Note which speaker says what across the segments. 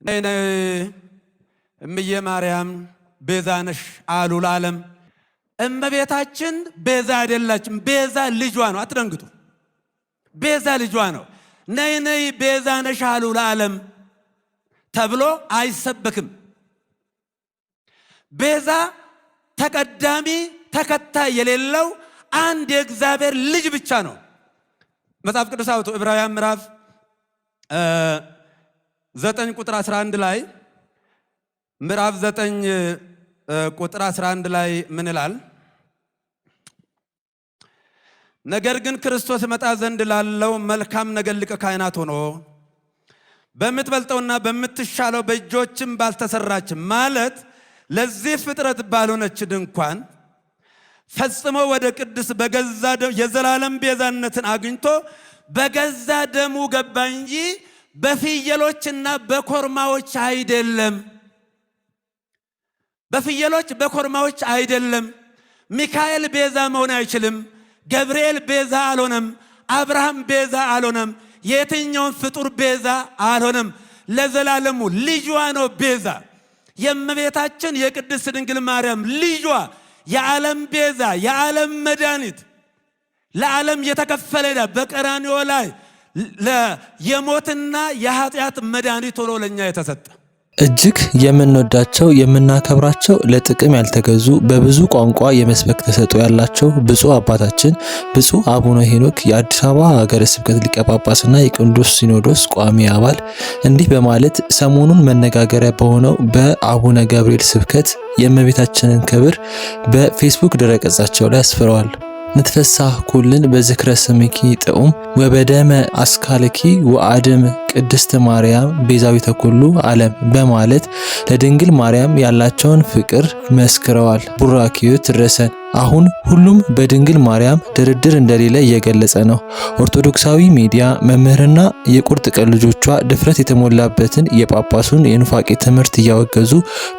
Speaker 1: ነይ እምዬ ማርያም ቤዛ ነሽ አሉ ለዓለም። እመቤታችን ቤዛ አይደላችም። ቤዛ ልጇ ነው። አትደንግጡ። ቤዛ ልጇ ነው። ነይ ቤዛ ነሽ አሉ ለዓለም ተብሎ አይሰበክም። ቤዛ ተቀዳሚ ተከታይ የሌለው አንድ የእግዚአብሔር ልጅ ብቻ ነው። መጽሐፍ ቅዱስ አውጡ ዕብራውያን ምዕራፍ 9 ቁጥር 11 ላይ ምዕራፍ 9 ቁጥር 11 ላይ ምን ይላል? ነገር ግን ክርስቶስ መጣ ዘንድ ላለው መልካም ነገር ሊቀ ካህናት ሆኖ በምትበልጠውና በምትሻለው በእጆችም ባልተሰራች ማለት ለዚህ ፍጥረት ባልሆነች ድንኳን ፈጽሞ ወደ ቅድስ በገዛ የዘላለም ቤዛነትን አግኝቶ በገዛ ደሙ ገባ እንጂ በፍየሎችና በኮርማዎች አይደለም። በፍየሎች በኮርማዎች አይደለም። ሚካኤል ቤዛ መሆን አይችልም። ገብርኤል ቤዛ አልሆነም። አብርሃም ቤዛ አልሆነም። የትኛውን ፍጡር ቤዛ አልሆነም። ለዘላለሙ ልጇ ነው ቤዛ። የእመቤታችን የቅድስት ድንግል ማርያም ልጇ የዓለም ቤዛ፣ የዓለም መድኃኒት፣ ለዓለም የተከፈለ ዕዳ በቀራንዮ ላይ የሞትና የኃጢአት መድኃኒት ሆኖ ለኛ የተሰጠ
Speaker 2: እጅግ የምንወዳቸው የምናከብራቸው ለጥቅም ያልተገዙ በብዙ ቋንቋ የመስበክ ተሰጥኦ ያላቸው ብፁዕ አባታችን ብፁዕ አቡነ ሄኖክ የአዲስ አበባ ሀገረ ስብከት ሊቀ ጳጳስና የቅዱስ ሲኖዶስ ቋሚ አባል እንዲህ በማለት ሰሞኑን መነጋገሪያ በሆነው በአቡነ ገብርኤል ስብከት የእመቤታችንን ክብር በፌስቡክ ድረገጻቸው ላይ አስፍረዋል። ንትፈሳህ ኩልን በዝክረ ስምኪ ጥዑም ወበደመ አስካልኪ ወአድም ቅድስት ማርያም ቤዛዊተ ኩሉ ዓለም በማለት ለድንግል ማርያም ያላቸውን ፍቅር መስክረዋል። ቡራኪዮ ትረሰን። አሁን ሁሉም በድንግል ማርያም ድርድር እንደሌለ እየገለጸ ነው። ኦርቶዶክሳዊ ሚዲያ መምህርና የቁርጥ ቀን ልጆቿ ድፍረት የተሞላበትን የጳጳሱን የኑፋቄ ትምህርት እያወገዙ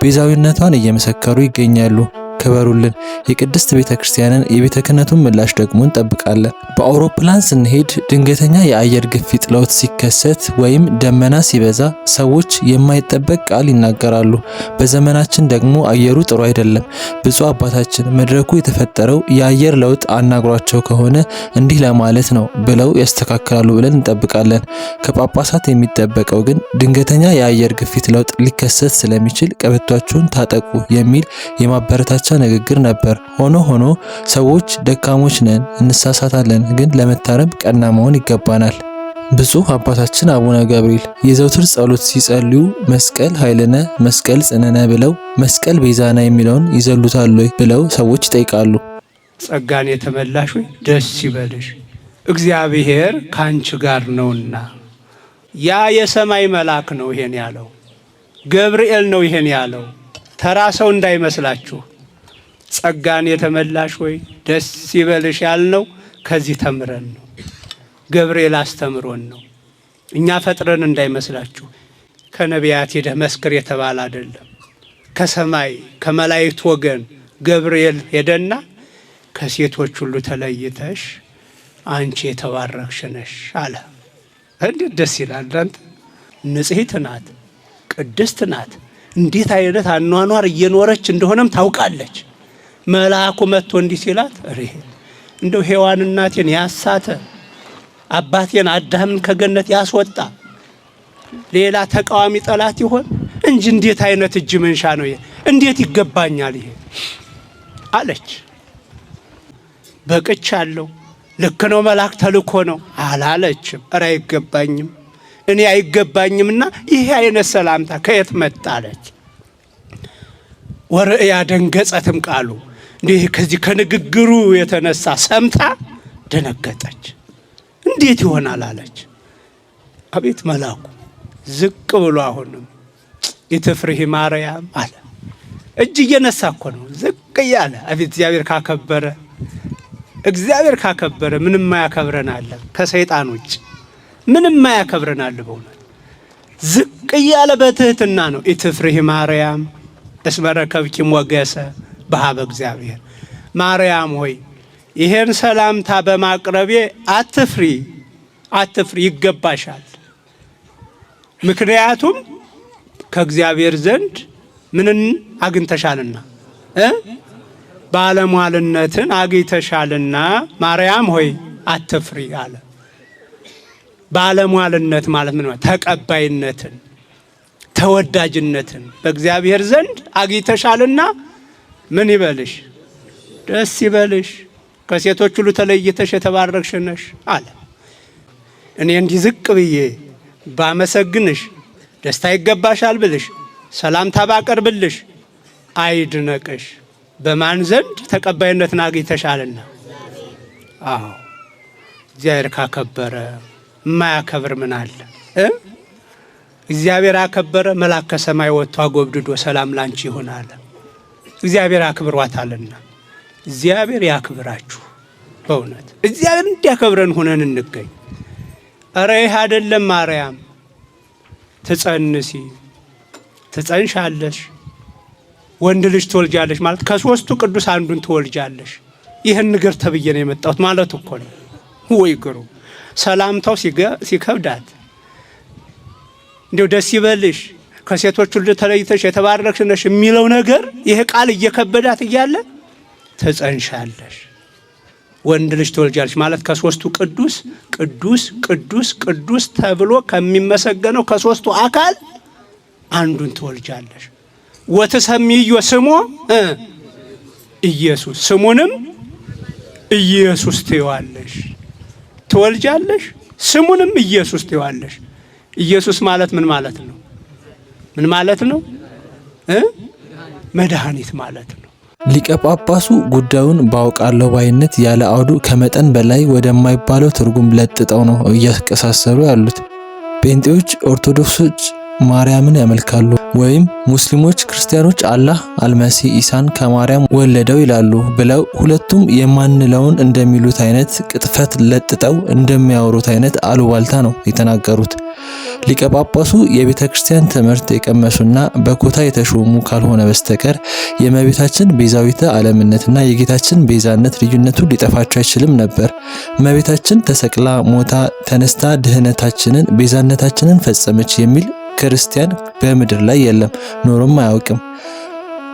Speaker 2: ቤዛዊነቷን እየመሰከሩ ይገኛሉ። ክበሩልን። የቅድስት ቤተክርስቲያንን የቤተ ክህነቱን ምላሽ ደግሞ እንጠብቃለን። በአውሮፕላን ስንሄድ ድንገተኛ የአየር ግፊት ለውጥ ሲከሰት ወይም ደመና ሲበዛ ሰዎች የማይጠበቅ ቃል ይናገራሉ። በዘመናችን ደግሞ አየሩ ጥሩ አይደለም። ብፁዕ አባታችን መድረኩ የተፈጠረው የአየር ለውጥ አናግሯቸው ከሆነ እንዲህ ለማለት ነው ብለው ያስተካክላሉ ብለን እንጠብቃለን። ከጳጳሳት የሚጠበቀው ግን ድንገተኛ የአየር ግፊት ለውጥ ሊከሰት ስለሚችል ቀበቷችሁን ታጠቁ የሚል የማበረታቻ ንግግር ነበር። ሆኖ ሰዎች ደካሞች ነን፣ እንሳሳታለን፣ ግን ለመታረም ቀና መሆን ይገባናል። ብፁዕ አባታችን አቡነ ገብርኤል የዘውትር ጸሎት ሲጸልዩ መስቀል ኃይልነ መስቀል ጽንዕነ ብለው መስቀል ቤዛና የሚለውን ይዘሉታል ወይ ብለው ሰዎች ይጠይቃሉ።
Speaker 3: ጸጋን የተመላሽ ሆይ ደስ ይበልሽ፣ እግዚአብሔር ካንቺ ጋር ነውና። ያ የሰማይ መልአክ ነው ይሄን ያለው፣ ገብርኤል ነው ይሄን ያለው፣ ተራ ሰው እንዳይመስላችሁ። ጸጋን የተመላሽ ሆይ ደስ ይበልሽ ያልነው ከዚህ ተምረን ነው። ገብርኤል አስተምሮን ነው። እኛ ፈጥረን እንዳይመስላችሁ። ከነቢያት ሄደህ መስክር የተባለ አይደለም። ከሰማይ ከመላእክት ወገን ገብርኤል ሄደና ከሴቶች ሁሉ ተለይተሽ አንቺ የተባረክሽ ነሽ አለ። እንዴት ደስ ይላል! አንተ ንጽሕት ናት፣ ቅድስት ናት። እንዴት አይነት አኗኗር እየኖረች እንደሆነም ታውቃለች። መልአኩ መጥቶ እንዲህ ሲላት እንደው ሔዋን እናቴን ያሳተ አባቴን አዳምን ከገነት ያስወጣ ሌላ ተቃዋሚ ጠላት ይሆን እንጂ እንዴት አይነት እጅ መንሻ ነው ይሄ? እንዴት ይገባኛል ይሄ አለች። በቅቻለሁ፣ ልክ ነው፣ መልአክ ተልኮ ነው አላለችም። ኧረ አይገባኝም፣ እኔ አይገባኝምና ይሄ አይነት ሰላምታ ከየት መጣ አለች። ወርእያ ደንገጸትም ቃሉ እንዲህ ከዚህ ከንግግሩ የተነሳ ሰምታ ደነገጠች። እንዴት ይሆናል አለች። አቤት መልአኩ ዝቅ ብሎ አሁንም ኢትፍርሂ ማርያም አለ። እጅ እየነሳ እኮ ነው ዝቅ እያለ። አቤት እግዚአብሔር ካከበረ ምንም ማያከብረናል። ከሰይጣን ውጭ ምንም ማያከብረናል። በእውነት ዝቅ እያለ በትህትና ነው። ኢትፍርሂ ማርያም እስመ ረከብኪ ሞገሰ በኀበ እግዚአብሔር። ማርያም ሆይ ይሄን ሰላምታ በማቅረቤ አትፍሪ፣ ይገባሻል። ምክንያቱም ከእግዚአብሔር ዘንድ ምንን አግኝተሻልና ባለሟልነትን አግኝተሻልና ማርያም ሆይ አትፍሪ አለ። ባለሟልነት ማለት ምን ማለት? ተቀባይነትን፣ ተወዳጅነትን በእግዚአብሔር ዘንድ አግኝተሻልና ምን ይበልሽ? ደስ ይበልሽ፣ ከሴቶች ሁሉ ተለይተሽ የተባረክሽ ነሽ አለ። እኔ እንዲህ ዝቅ ብዬ ባመሰግንሽ፣ ደስታ ይገባሻል ብልሽ፣ ሰላምታ ባቀርብልሽ አይድነቅሽ፣ በማን ዘንድ ተቀባይነትን አግኝተሻልና። አዎ እግዚአብሔር ካከበረ የማያከብር ምን አለ? እግዚአብሔር አከበረ፣ መልአክ ከሰማይ ወጥቶ አጎብድዶ ሰላም ላንቺ ይሁን አለ። እግዚአብሔር አክብሯታልና እግዚአብሔር ያክብራችሁ። በእውነት እግዚአብሔር እንዲያከብረን ሆነን እንገኝ። ኧረ ይህ አይደለም ማርያም ትጸንሻለሽ፣ ወንድ ልጅ ትወልጃለሽ ማለት ከሶስቱ ቅዱስ አንዱን ትወልጃለሽ። ይህን ንገር ተብዬ ነው የመጣሁት ማለት እኮ ነው። ወይ ግሩ ሰላምታው ሲከብዳት እንዲው ደስ ይበልሽ ከሴቶች ሁሉ ተለይተሽ የተባረክሽ ነሽ የሚለው ነገር ይሄ ቃል እየከበዳት እያለ ትጸንሻለሽ፣ ወንድ ልጅ ትወልጃለሽ ማለት ከሶስቱ ቅዱስ ቅዱስ ቅዱስ ቅዱስ ተብሎ ከሚመሰገነው ከሶስቱ አካል አንዱን ትወልጃለሽ። ወትሰሚዮ ስሞ ኢየሱስ፣ ስሙንም ኢየሱስ ትይዋለሽ። ትወልጃለሽ፣ ስሙንም ኢየሱስ ትይዋለሽ። ኢየሱስ ማለት ምን ማለት ነው? ምን ማለት ነው? መድኃኒት ማለት ነው።
Speaker 2: ሊቀ ጳጳሱ ጉዳዩን ባውቃለሁ ባይነት ያለ አውዱ ከመጠን በላይ ወደማይባለው ትርጉም ለጥጠው ነው እያስቀሳሰሩ ያሉት። ጴንጤዎች ኦርቶዶክሶች ማርያምን ያመልካሉ፣ ወይም ሙስሊሞች ክርስቲያኖች አላህ አልመሲ ኢሳን ከማርያም ወለደው ይላሉ ብለው ሁለቱም የማንለውን እንደሚሉት አይነት ቅጥፈት ለጥጠው እንደሚያወሩት አይነት አሉባልታ ነው የተናገሩት። ሊቀ ጳጳሱ የቤተ ክርስቲያን ትምህርት የቀመሱና በኮታ የተሾሙ ካልሆነ በስተቀር የእመቤታችን ቤዛዊተ ዓለምነትና የጌታችን ቤዛነት ልዩነቱ ሊጠፋቸው አይችልም ነበር። እመቤታችን ተሰቅላ ሞታ ተነስታ ድህነታችንን ቤዛነታችንን ፈጸመች የሚል ክርስቲያን በምድር ላይ የለም፣ ኖሮም አያውቅም።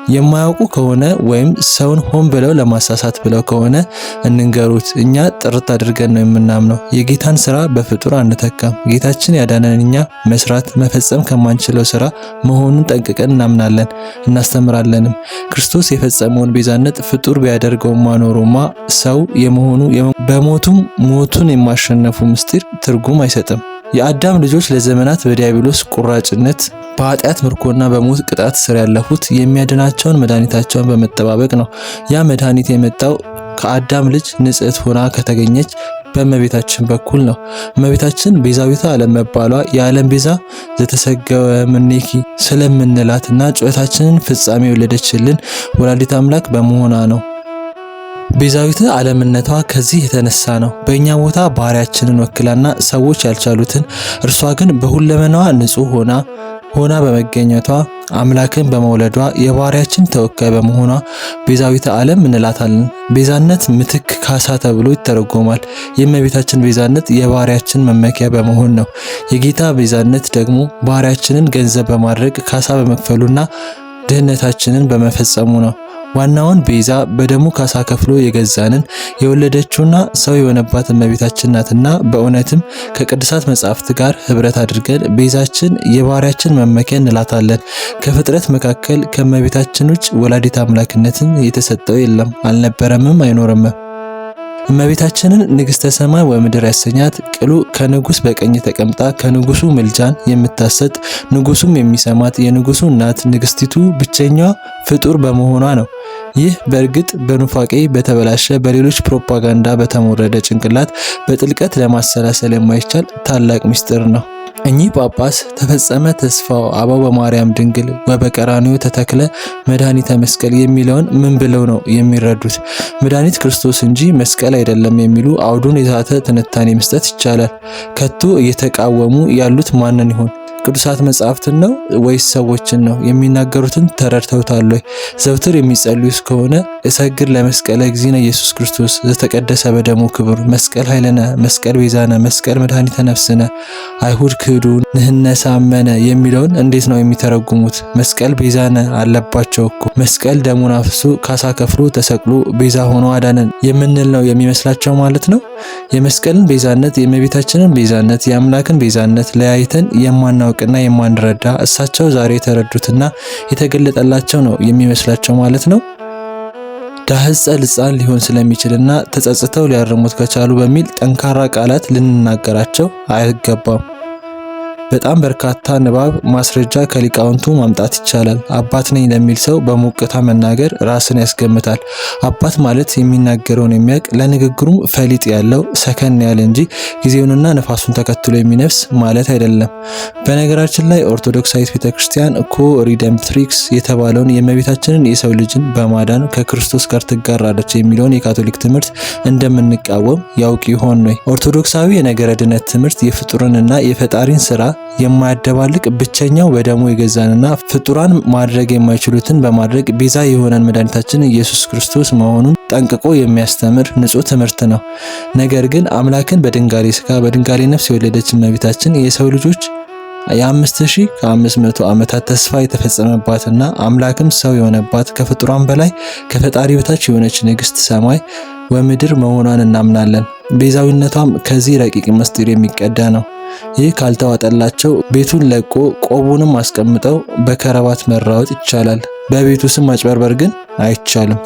Speaker 2: የማያውቁ ከሆነ ወይም ሰውን ሆን ብለው ለማሳሳት ብለው ከሆነ እንንገሩት። እኛ ጥርት አድርገን ነው የምናምነው። የጌታን ስራ በፍጡር አንተካም። ጌታችን ያዳነን እኛ መስራት መፈጸም ከማንችለው ስራ መሆኑን ጠንቅቀን እናምናለን፣ እናስተምራለንም። ክርስቶስ የፈጸመውን ቤዛነት ፍጡር ቢያደርገውማ ኖሮማ ሰው የመሆኑ በሞቱም ሞቱን የማሸነፉ ምስጢር ትርጉም አይሰጥም። የአዳም ልጆች ለዘመናት በዲያብሎስ ቁራጭነት በኃጢአት ምርኮና በሞት ቅጣት ስር ያለፉት የሚያድናቸውን መድኃኒታቸውን በመጠባበቅ ነው። ያ መድኃኒት የመጣው ከአዳም ልጅ ንጽሕት ሆና ከተገኘች በእመቤታችን በኩል ነው። እመቤታችን ቤዛዊተ ዓለም መባሏ የዓለም ቤዛ ዘተሰገወ እምኔኪ ስለምንላትና ጩኸታችንን ፍጻሜ የወለደችልን ወላዲተ አምላክ በመሆኗ ነው። ቤዛዊተ ዓለምነቷ ከዚህ የተነሳ ነው። በእኛ ቦታ ባህሪያችንን ወክላና ሰዎች ያልቻሉትን እርሷ ግን በሁለመናዋ ንጹሕ ሆና በመገኘቷ አምላክን በመውለዷ የባህሪያችን ተወካይ በመሆኗ ቤዛዊተ ዓለም እንላታለን። ቤዛነት ምትክ፣ ካሳ ተብሎ ይተረጎማል። የእመቤታችን ቤዛነት የባህሪያችን መመኪያ በመሆን ነው። የጌታ ቤዛነት ደግሞ ባህሪያችንን ገንዘብ በማድረግ ካሳ በመክፈሉና ድህነታችንን በመፈጸሙ ነው። ዋናውን ቤዛ በደሙ ካሳ ከፍሎ የገዛንን የወለደችውና ሰው የሆነባት እመቤታችን ናትና በእውነትም ከቅዱሳት መጻሕፍት ጋር ህብረት አድርገን ቤዛችን የባህሪያችን መመኪያ እንላታለን። ከፍጥረት መካከል ከእመቤታችን ውጭ ወላዲተ አምላክነትን የተሰጠው የለም፣ አልነበረምም፣ አይኖርም። እመቤታችንን ንግሥተ ሰማይ ወምድር ያሰኛት ቅሉ ከንጉሥ በቀኝ ተቀምጣ ከንጉሱ ምልጃን የምታሰጥ ንጉሱም የሚሰማት የንጉሱ እናት ንግስቲቱ ብቸኛዋ ፍጡር በመሆኗ ነው። ይህ በእርግጥ በኑፋቄ በተበላሸ በሌሎች ፕሮፓጋንዳ በተሞረደ ጭንቅላት በጥልቀት ለማሰላሰል የማይቻል ታላቅ ምስጢር ነው። እኚህ ጳጳስ ተፈጸመ ተስፋው አበው በማርያም ድንግል ወበቀራንዮ ተተክለ መድኃኒተ መስቀል የሚለውን ምን ብለው ነው የሚረዱት? መድኃኒት ክርስቶስ እንጂ መስቀል አይደለም የሚሉ አውዱን የሳተ ትንታኔ መስጠት ይቻላል። ከቶ እየተቃወሙ ያሉት ማንን ይሆን? ቅዱሳት መጻሕፍትን ነው ወይስ ሰዎችን ነው? የሚናገሩትን ተረድተውታል ወይ? ዘውትር የሚጸልዩ እስከሆነ እሰግድ ለመስቀለ እግዚእነ ኢየሱስ ክርስቶስ ዘተቀደሰ በደሙ ክቡር መስቀል ኃይለነ መስቀል ቤዛነ መስቀል መድኃኒተ ነፍስነ አይሁድ ክህዱ ንህነሳ አመነ የሚለውን እንዴት ነው የሚተረጉሙት? መስቀል ቤዛነ አለባቸው እኮ መስቀል ደሙን አፍሶ ካሳ ከፍሎ ተሰቅሎ ቤዛ ሆኖ አዳነን የምንል ነው የሚመስላቸው ማለት ነው። የመስቀልን ቤዛነት፣ የእመቤታችንን ቤዛነት፣ የአምላክን ቤዛነት ለያይተን የማናውቅና የማንረዳ እሳቸው ዛሬ የተረዱትና የተገለጠላቸው ነው የሚመስላቸው ማለት ነው። ዳህጸ ልጻን ሊሆን ስለሚችልና ተጸጽተው ሊያርሙት ከቻሉ በሚል ጠንካራ ቃላት ልንናገራቸው አይገባም። በጣም በርካታ ንባብ ማስረጃ ከሊቃውንቱ ማምጣት ይቻላል። አባት ነኝ ለሚል ሰው በሞቅታ መናገር ራስን ያስገምታል። አባት ማለት የሚናገረውን የሚያውቅ ለንግግሩም ፈሊጥ ያለው ሰከን ያለ እንጂ ጊዜውንና ነፋሱን ተከትሎ የሚነፍስ ማለት አይደለም። በነገራችን ላይ ኦርቶዶክሳዊት ቤተክርስቲያን ኮ ሪደምፕትሪክስ የተባለውን የእመቤታችንን የሰው ልጅን በማዳን ከክርስቶስ ጋር ትጋራለች የሚለውን የካቶሊክ ትምህርት እንደምንቃወም ያውቅ ይሆን ነው። ኦርቶዶክሳዊ የነገረ ድነት ትምህርት የፍጡርንና የፈጣሪን ስራ የማያደባልቅ ብቸኛው በደሙ የገዛንና ፍጡራን ማድረግ የማይችሉትን በማድረግ ቤዛ የሆነን መድኃኒታችን ኢየሱስ ክርስቶስ መሆኑን ጠንቅቆ የሚያስተምር ንጹሕ ትምህርት ነው። ነገር ግን አምላክን በድንጋሌ ሥጋ በድንጋሌ ነፍስ የወለደች እመቤታችን የሰው ልጆች የ5500 ዓመታት ተስፋ የተፈጸመባትና አምላክም ሰው የሆነባት ከፍጡራን በላይ ከፈጣሪ በታች የሆነች ንግሥት ሰማይ ወምድር መሆኗን እናምናለን። ቤዛዊነቷም ከዚህ ረቂቅ ምስጢር የሚቀዳ ነው። ይህ ካልተዋጠላቸው ቤቱን ለቆ ቆቡንም አስቀምጠው በከረባት መራወጥ ይቻላል። በቤቱ ስም ማጭበርበር ግን አይቻልም።